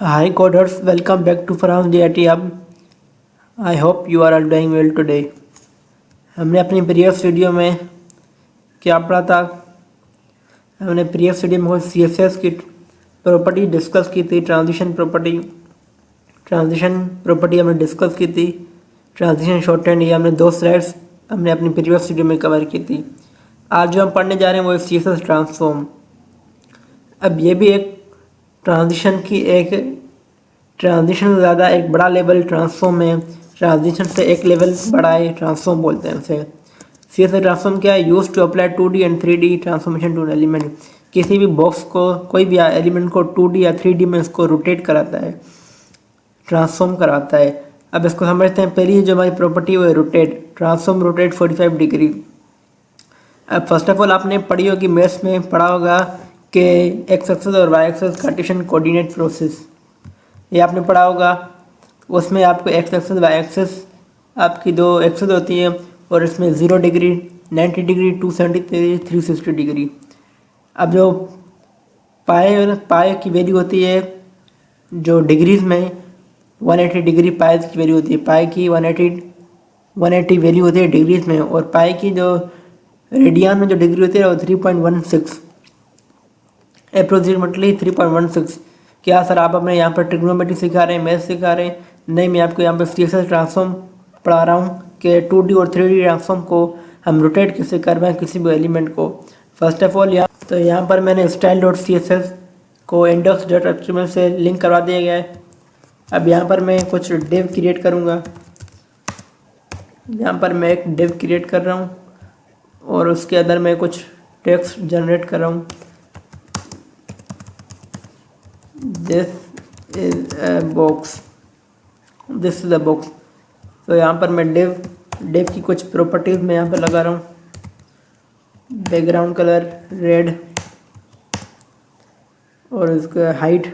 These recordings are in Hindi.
Hi coders, welcome back to Farhan DIT Hub. I hope you are all doing well today. हमने अपनी प्रीवियस वीडियो में क्या पढ़ा था? हमने प्रीवियस वीडियो में कुछ CSS की प्रॉपर्टी डिस्कस की थी। ट्रांजिशन प्रॉपर्टी हमने डिस्कस की थी। ट्रांजिशन शॉर्टहैंड ये हमने 2 स्लाइड्स हमने अपनी प्रीवियस वीडियो में कवर की थी। आज जो हम पढ़ने जा रहे हैं वो है CSS ट्रांसफॉर्म। अब ये भी एक ट्रांजिशन से ज़्यादा एक बड़ा लेवल ट्रांसफॉर्म है। ट्रांजिशन से एक लेवल बड़ा है, ट्रांसफॉर्म बोलते हैं उसे। CSS ट्रांसफॉर्म क्या है? Use to apply 2D and 3D transformation to element. किसी भी बॉक्स को, कोई भी एलिमेंट को 2D या 3D में इसको रोटेट कराता है, ट्रांसफॉर्म कराता है। अब इसको समझते हैं। पहली जो हमारी प्रॉपर्टी है वो है रोटेट। Transform rotate 45 degree. अब फर्स्ट ऑफ ऑल आपने पढ़ी होगी, मैथ्स में पढ़ा होगा कि एक्स एक्सेस और Y axes Cartesian coordinate process, ये आपने पढ़ा होगा। उसमें आपको एक्स एक्सेस वाई एक्सेस आपकी 2 एक्सेस होती है और इसमें 0 डिग्री, 90 डिग्री, 273, 360 डिग्री। अब जो पाए की वैल्यू होती है जो डिग्रीज में 180 डिग्री पाए की वैल्यू होती है। पाए की 180 वैल्यू होती है डिग्रीज में, और पाए की जो रेडियन में जो डिग्री होती है वो 3.16, अप्रोक्सीमेटली 3.16। क्या सर आप हमें यहाँ पर ट्रिग्नोमेट्री सिखा रहे हैं, मैथ सिखा रहे हैं? नहीं, मैं आपको यहाँ पर CSS ट्रांसफॉर्म पढ़ा रहा हूँ कि 2D और 3D ट्रांसफॉर्म को हम रोटेट कैसे करवाएं किसी भी एलिमेंट को। फर्स्ट ऑफ ऑल यहाँ पर मैंने style.css को index.html से लिंक करवा दिया गया है। अब यहाँ पर मैं कुछ डिव क्रिएट करूँगा। यहाँ पर मैं एक डिव क्रिएट कर रहा हूँ और उसके अंदर मैं कुछ टेक्स्ट जनरेट कर रहा हूँ। This is a box. तो यहाँ पर मैं डिव की कुछ प्रॉपर्टीज में यहाँ पर लगा रहा हूँ। बैकग्राउंड कलर रेड, और इसका हाइट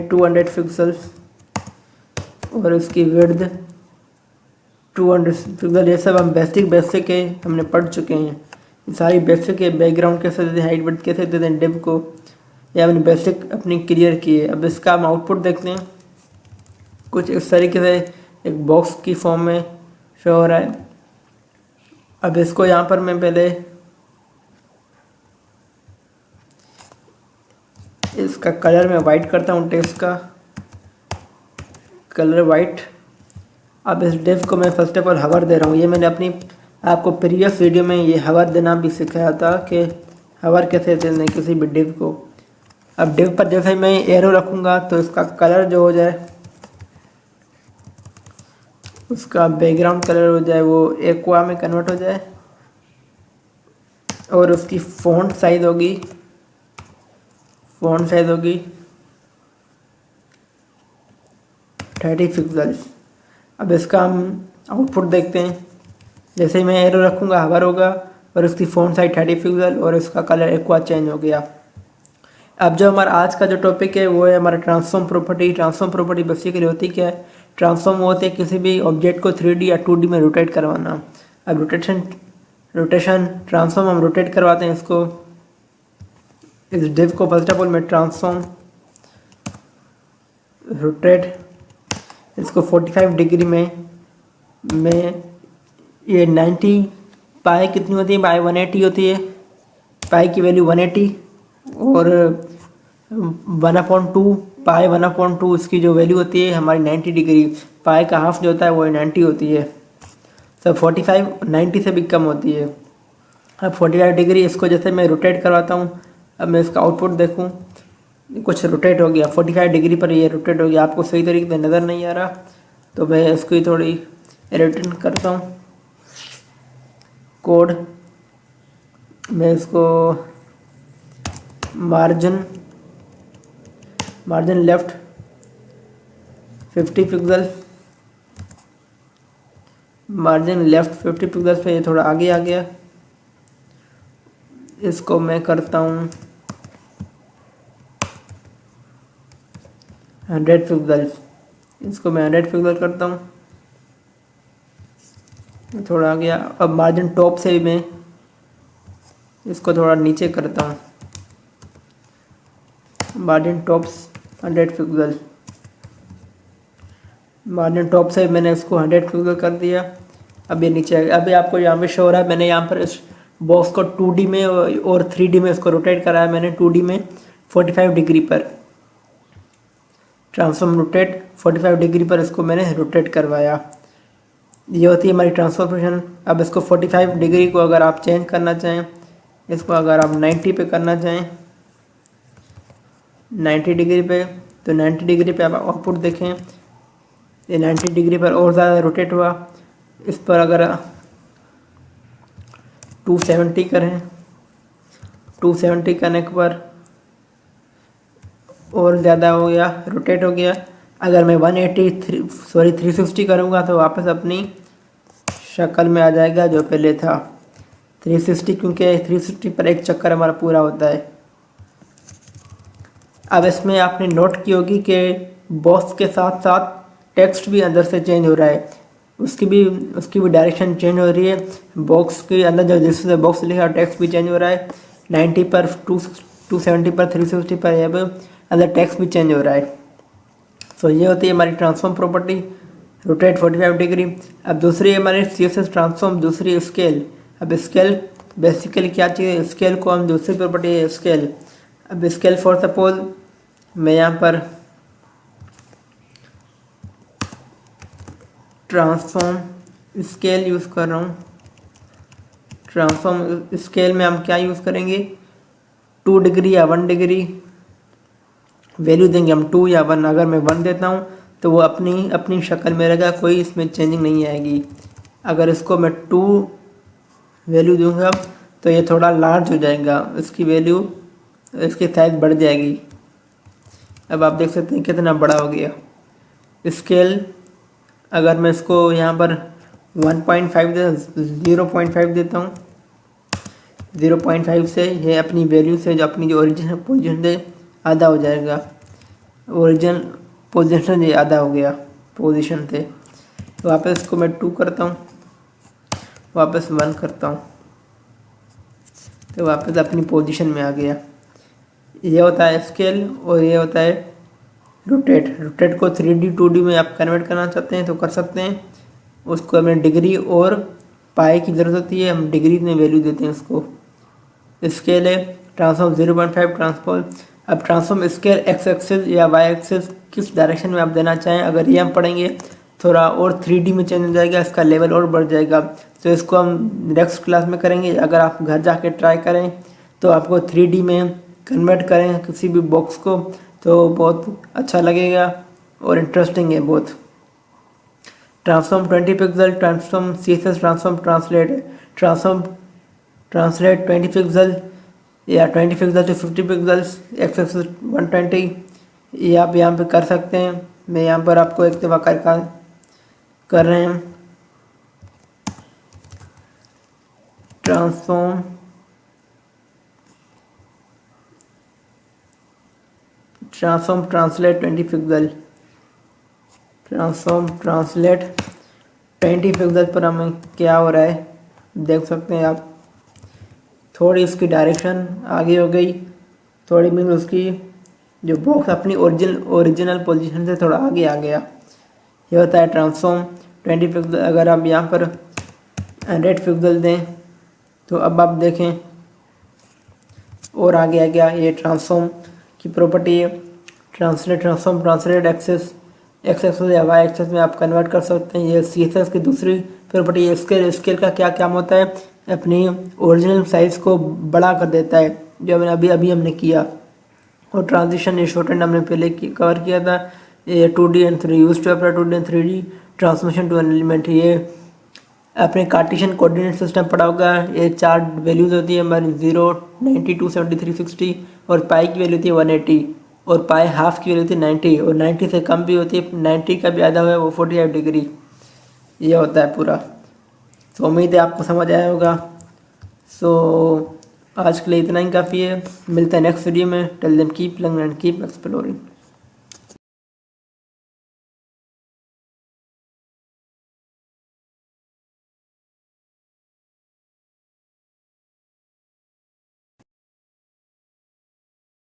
200 पिक्सल्स, और इसकी विड्थ 200 पिक्सल। ये सब हम बेसिक है, हमने पढ़ चुके हैं। ये सारी बेसिक है। बैकग्राउंड कैसे देते हैं, हाइट विड्थ कैसे देते हैं डिव को, ये हमने बेसिक अपनी क्लियर की है। अब इसका हम आउटपुट देखते हैं। कुछ इस तरीके से एक बॉक्स की फॉर्म में शो हो रहा है। अब इसको यहाँ पर मैं पहले इसका कलर मैं वाइट करता हूँ, टेक्स्ट का कलर वाइट। अब इस डिव को मैं फर्स्ट ऑफ ऑल हवर दे रहा हूँ। ये मैंने अपनी आपको प्रीवियस वीडियो में ये हवर देना भी सिखाया था कि हवर कैसे देना है किसी भी डिव को। अब डिव पर जैसे मैं एरो रखूँगा तो इसका कलर जो हो जाए, उसका बैकग्राउंड कलर हो जाए वो एक्वा में कन्वर्ट हो जाए, और उसकी फ़ॉन्ट साइज होगी 30 पिक्सल्स। अब इसका हम आउटपुट देखते हैं। जैसे ही मैं एरो रखूँगा हवर होगा, और उसकी फ़ॉन्ट साइज 30 पिक्सल, और इसका कलर एक्वा चेंज हो गया। अब जो हमारा आज का जो टॉपिक है वो है हमारा transform property. Transform property basically होती क्या है? ट्रांसफॉर्म होते हैं किसी भी ऑब्जेक्ट को 3D या 2D में रोटेट करवाना। अब रोटेशन ट्रांसफॉर्म हम रोटेट करवाते हैं इसको। इस डिव को फर्स्ट ऑफ ऑल मैं ट्रांसफॉर्म रोटेट इसको 45 डिग्री में मैं ये 90 पाई कितनी होती है? पाई 180 होती है। पाई की वैल्यू 180, और 1/2 पाई 1/2 इसकी जो वैल्यू होती है हमारी 90 डिग्री। पाई का हाफ जो होता है वो 90 होती है। तो 45 90 से भी कम होती है। अब 45 डिग्री इसको जैसे मैं रोटेट करवाता हूँ। अब मैं इसका आउटपुट देखूँ, कुछ रोटेट हो गया 45 डिग्री पर, ये रोटेट हो गया। आपको सही तरीके से नज़र नहीं आ रहा तो मैं इसको ही थोड़ी एडिटिंग करता हूँ। कोड मैं इसको margin left 50 pixel, margin left 50 pixel पे ये थोड़ा आगे आ गया। इसको मैं करता हूँ 100 पिक्सल। इसको मैं 100 पिक्सल करता हूँ, थोड़ा आ गया। अब मार्जिन टॉप से भी मैं इसको थोड़ा नीचे करता हूँ। Margin tops 100 pixel, margin top से मैंने इसको 100 पिक्सल कर दिया। अब ये नीचे आ गया। अभी आपको यहाँ पे शो हो रहा है, मैंने यहाँ पर इस बॉक्स को 2D में और 3D में इसको रोटेट कराया मैंने। 2D में 45 डिग्री पर ट्रांसफॉर्म रोटेट, 45 डिग्री पर इसको मैंने रोटेट करवाया। ये होती है हमारी ट्रांसफॉर्मेशन। अब इसको 45 डिग्री को अगर आप चेंज करना चाहें, इसको अगर आप 90 पे करना चाहें, 90 डिग्री पे, तो 90 डिग्री पे आप आउटपुट देखें, ये 90 डिग्री पर और ज़्यादा रोटेट हुआ। इस पर अगर 270 करें, 270 करने के पर और ज़्यादा हो गया, रोटेट हो गया। अगर मैं 360 करूँगा तो वापस अपनी शक्ल में आ जाएगा जो पहले था 360, क्योंकि 360 पर एक चक्कर हमारा पूरा होता है। अब इसमें आपने नोट की होगी कि बॉक्स के साथ साथ टेक्स्ट भी अंदर से चेंज हो रहा है, उसकी भी डायरेक्शन चेंज हो रही है। बॉक्स के अंदर जो जिससे बॉक्स लिखा टेक्स्ट भी चेंज हो रहा है। 90 पर 270 पर 360 पर यहाँ पे अंदर टेक्स्ट भी चेंज हो रहा है। सो ये होती है हमारी ट्रांसफॉर्म प्रॉपर्टी, रोटेट 45 डिग्री। अब दूसरी हमारी CSS ट्रांसफॉर्म, दूसरी स्केल। अब स्केल बेसिकली क्या चाहिए, स्केल को हम दूसरी प्रॉपर्टी है स्केल। अब स्केल फॉर सपोज मैं यहाँ पर ट्रांसफॉर्म स्केल यूज़ कर रहा हूँ। ट्रांसफॉर्म स्केल में हम क्या यूज़ करेंगे, 2 डिग्री या 1 डिग्री वैल्यू देंगे हम, 2 या 1। अगर मैं 1 देता हूँ तो वो अपनी शक्ल में रहेगा, कोई इसमें चेंजिंग नहीं आएगी। अगर इसको मैं 2 वैल्यू दूंगा तो ये थोड़ा लार्ज हो जाएगा, इसकी वैल्यू, इसकी साइज बढ़ जाएगी। अब आप देख सकते हैं कितना बड़ा हो गया स्केल। अगर मैं इसको यहाँ पर 0.5 देता हूँ, 0.5 से ये अपनी वैल्यू से जो ओरिजिनल पोजीशन से आधा हो जाएगा। ओरिजिनल पोजीशन से आधा हो गया पोजीशन से। तो वापस इसको मैं 2 करता हूँ, वापस 1 करता हूँ, तो वापस अपनी पोजीशन में आ गया। ये होता है स्केल और ये होता है रोटेट। रोटेट को 3D 2D में आप कन्वर्ट करना चाहते हैं तो कर सकते हैं। उसको हमें डिग्री और पाई की ज़रूरत होती है, हम डिग्री में वैल्यू देते हैं उसको। स्केल है ट्रांसफॉर्म 0.5 ट्रांसफॉर्म। अब ट्रांसफॉर्म स्केल एक्स एक्सिस या वाई एक्सिस किस डायरेक्शन में आप देना चाहें, अगर ये हम पढ़ेंगे थोड़ा और 3D में चेंज हो जाएगा, इसका लेवल और बढ़ जाएगा। तो इसको हम नेक्स्ट क्लास में करेंगे। अगर आप घर जाके ट्राई करें तो आपको 3D में कन्वर्ट करें किसी भी बॉक्स को तो बहुत अच्छा लगेगा और इंटरेस्टिंग है बहुत। Transform 20 pixel, transform CSS transform translate 20 pixel या 20 pixel to 50 pixels, x axis 120। ये आप यहाँ पे कर सकते हैं। मैं यहाँ पर आपको एक दफ़ा कर रहे हैं। Transform translate 20 pixel, translate 20 pixel पर हमें क्या हो रहा है देख सकते हैं आप। थोड़ी इसकी डायरेक्शन आगे हो गई, थोड़ी मीन उसकी जो बॉक्स अपनी ओरिजिनल पोजीशन से थोड़ा आगे आ गया। ये होता है ट्रांसफॉर्म 20 पिक्सल। अगर आप यहाँ पर 100 पिक्सल दें तो अब आप देखें और आगे आ गया। ये ट्रांसफॉर्म की प्रॉपर्टी है। ट्रांसलेट एक्सेस या वाई एक्सेस में आप कन्वर्ट कर सकते हैं। ये CSS की दूसरी प्रॉपर्टी है। स्केल का क्या काम होता है, अपनी ओरिजिनल साइज़ को बड़ा कर देता है, जो हमने अभी हमने किया। और ट्रांजिशन, ये शॉर्ट हैंड हमने पहले कवर किया था। ये 2D and 3D use to apply 2D and 3D transmission to an element. ये अपने कार्टेशियन कोऑर्डिनेट सिस्टम पढ़ा होगा। ये 4 वैल्यूज़ होती है हमारी, 0, 90, 270, 360 और पाई की वैल्यू होती है 180 और पाई हाफ की वैल्यू होती है 90 और 90 से कम भी होती है। 90 का भी आधा हुआ है वो 45 डिग्री। ये होता है पूरा। तो उम्मीद है आपको समझ आया होगा। सो आज के लिए इतना ही काफ़ी है। मिलते हैं नेक्स्ट वीडियो में। Tell them keep learning and keep exploring.